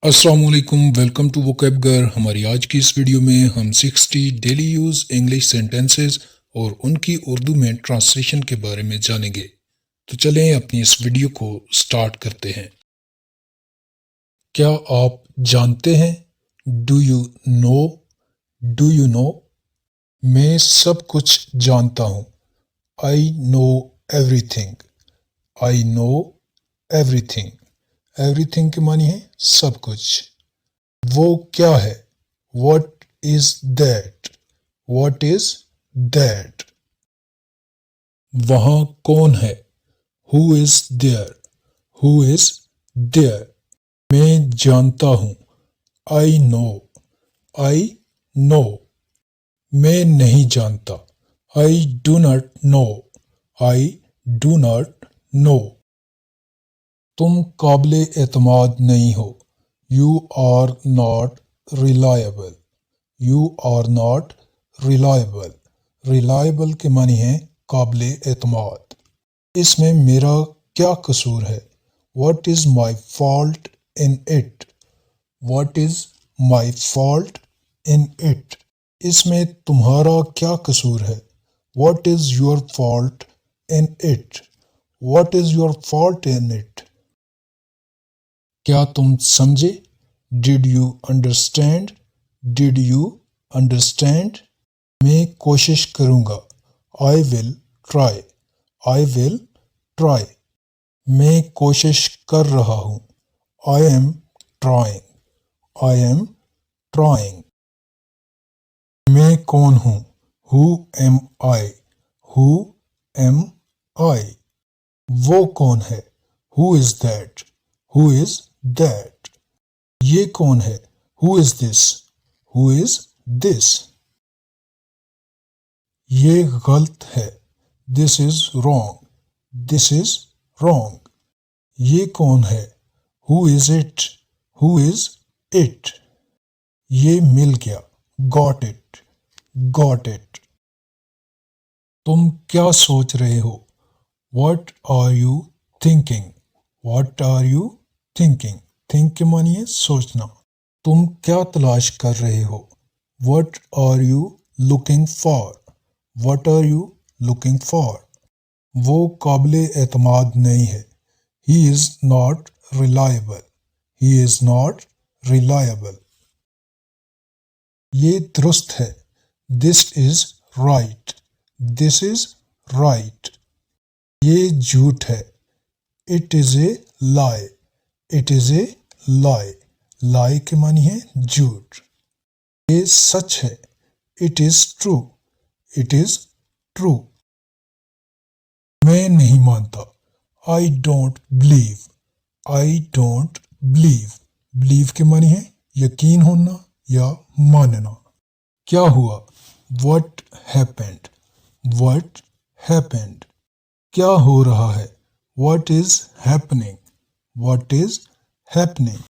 السلام علیکم، welcome to vocab گر۔ ہماری آج کی اس ویڈیو میں ہم 60 ڈیلی یوز انگلش سینٹنسز اور ان کی اردو میں ٹرانسلیشن کے بارے میں جانیں گے۔ تو چلیں اپنی اس ویڈیو کو سٹارٹ کرتے ہیں۔ کیا آپ جانتے ہیں؟ Do you know? Do you know? میں سب کچھ جانتا ہوں۔ I know everything. I know everything. Everything کے معنی ہے سب کچھ۔ وہ کیا ہے؟ What is that? What is that? وہاں کون ہے؟ Who is there? Who is there? میں جانتا ہوں۔ آئی نو۔ آئی نو۔ میں نہیں جانتا۔ I do not know. I do not know. تم قابل اعتماد نہیں ہو۔ You are not reliable. You are not reliable. Reliable کے معنی ہے قابل اعتماد۔ اس میں میرا کیا قصور ہے؟ What is my fault in it? What is my fault in it? اس میں تمہارا کیا قصور ہے؟ What is your fault in it? What is your fault in it? کیا تم سمجھے؟ Did you understand? Did you understand? میں کوشش کروں گا۔ آئی will try. I will try. میں کوشش کر رہا ہوں۔ I am trying. I am trying. میں کون ہوں؟ Who am I? Who am I? وہ کون ہے؟ Who is that? Who is that? یہ کون ہے؟ ہو از دس؟ ہو از دس؟ یہ غلط ہے۔ This is wrong. This is wrong. یہ کون ہے؟ Who is it? Who is it? یہ مل گیا۔ Got it. Got it. تم کیا سوچ رہے ہو؟ What are you thinking? What are you thinking? Think کے معنی ہے سوچنا۔ تم کیا تلاش کر رہے ہو؟ What are you looking for? What are you looking for? وہ قابل اعتماد نہیں ہے۔ He is not reliable. He is not reliable. یہ درست ہے۔ This is right. This is right. یہ جھوٹ ہے۔ اٹ از اے لائی۔ اٹ از اے لائی۔ لائی کے معنی ہے جھوٹ۔ یہ سچ ہے۔ It is true. It is true. میں نہیں مانتا۔ I don't believe. I don't believe. Believe کے معنی ہے یقین ہونا یا ماننا۔ کیا ہوا؟ What happened? What happened? کیا ہو رہا ہے؟ What is happening? What is happening?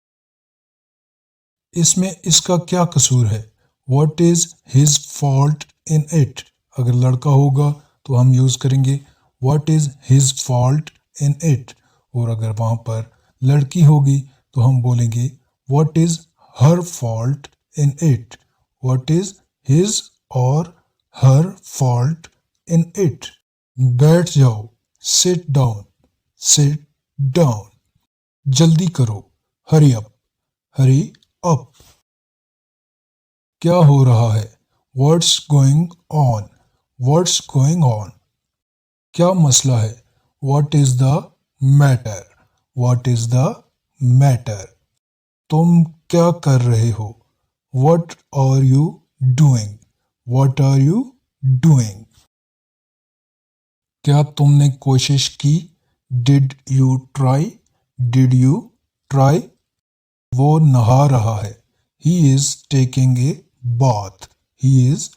اس میں اس کا کیا قصور ہے؟ What is his fault in it? اگر لڑکا ہوگا تو ہم یوز کریں گے what is his fault in it, اور اگر وہاں پر لڑکی ہوگی تو ہم بولیں گے what is her fault in it? What is his or her fault in it? بیٹھ جاؤ۔ Sit down. Sit down. جلدی کرو۔ ہری اپ۔ ہری اپ۔ کیا ہو رہا ہے؟ What's going on? What's going on? کیا مسئلہ ہے؟ What is the matter? What is the matter? تم کیا کر رہے ہو؟ What are you doing? What are you doing? کیا تم نے کوشش کی؟ Did you try? Did you try? وہ نہا رہا ہے۔ He is taking a bath. He is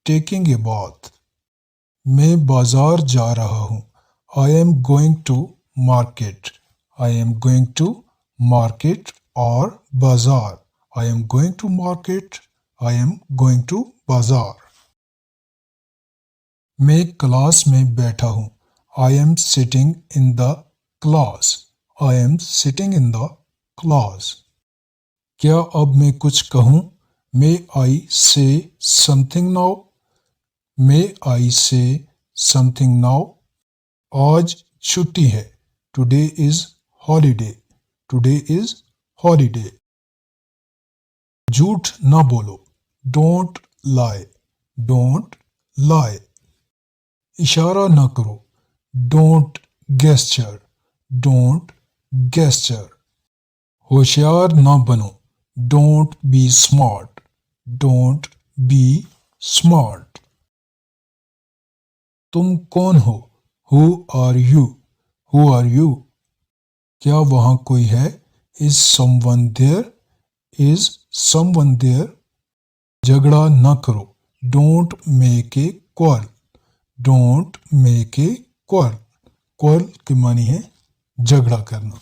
taking a bath. میں بازار جا رہا ہوں۔ I am going to market. I am going to market اور بازار۔ I am going to market. I am going to بازار۔ میں کلاس میں بیٹھا ہوں۔ I am sitting in the class. I am sitting in the class. کیا اب میں کچھ کہوں؟ May I say something now? May I say something now? آج چھٹی ہے. Today is holiday. Today is holiday. جھوٹ نہ بولو. Don't lie. Don't lie. اشارہ نہ کرو. Don't gesture. Don't gesture. ہوشیار نہ بنو. Don't be smart. Don't be smart. تم کون ہو؟ Who are you? Who are you? کیا وہاں کوئی ہے؟ Is someone there? Is someone there? جھگڑا نہ کرو. Don't make a quarrel. Don't make a quarrel. quarrel کے معنی ہے جھگڑا کرنا.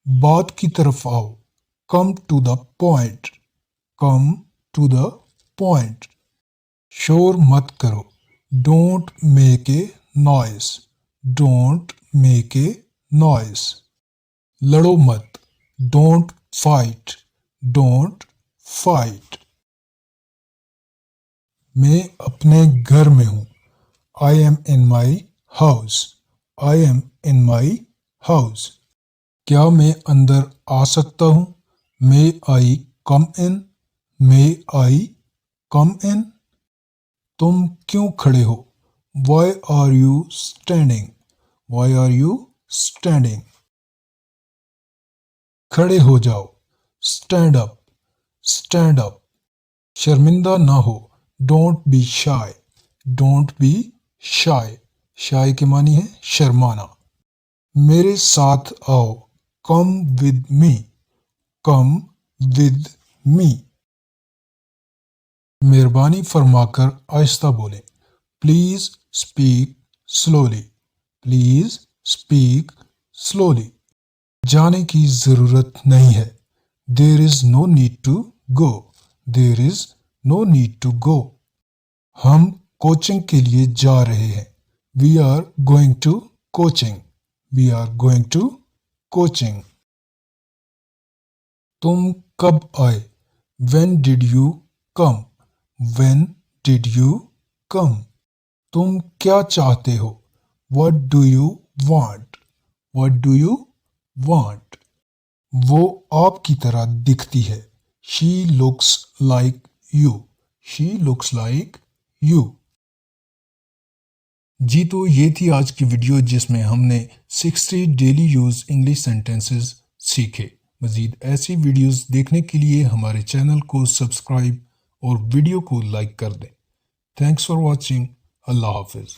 بات کی طرف آؤ. Come to the point. Come to the point. شور مت کرو. Don't make a noise. Don't make a noise. لڑو مت. Don't fight. Don't fight. میں اپنے گھر میں ہوں. I am in my house. I am in my house. کیا میں اندر آ سکتا ہوں؟ May I come in? May I come in? تم کیوں کھڑے ہو؟ Why are you standing? Why are you standing? کھڑے ہو جاؤ. Stand up. Stand up. شرمندہ نہ ہو. Don't be shy. Don't be shy. shy کے معنی ہے شرمانا. میرے ساتھ آؤ. Come with me. Come with me. مہربانی فرما کر آہستہ بولیں. Please speak slowly. Please speak slowly. جانے کی ضرورت نہیں ہے. There is no need to go. There is no need to go. ہم کوچنگ کے لیے جا رہے ہیں. We are going to coaching. We are going to coaching. تم کب آئے؟ When did you come? When did you come? تم کیا چاہتے ہو؟ What do you want? What do you want? وہ آپ کی طرح دکھتی ہے. She looks like you. She looks like you. جی تو یہ تھی آج کی ویڈیو جس میں ہم نے 60 ڈیلی یوز انگلش سینٹینسز سیکھے. مزید ایسی ویڈیوز دیکھنے کے لیے ہمارے چینل کو سبسکرائب اور ویڈیو کو لائک کر دیں. Thanks for watching. اللہ حافظ.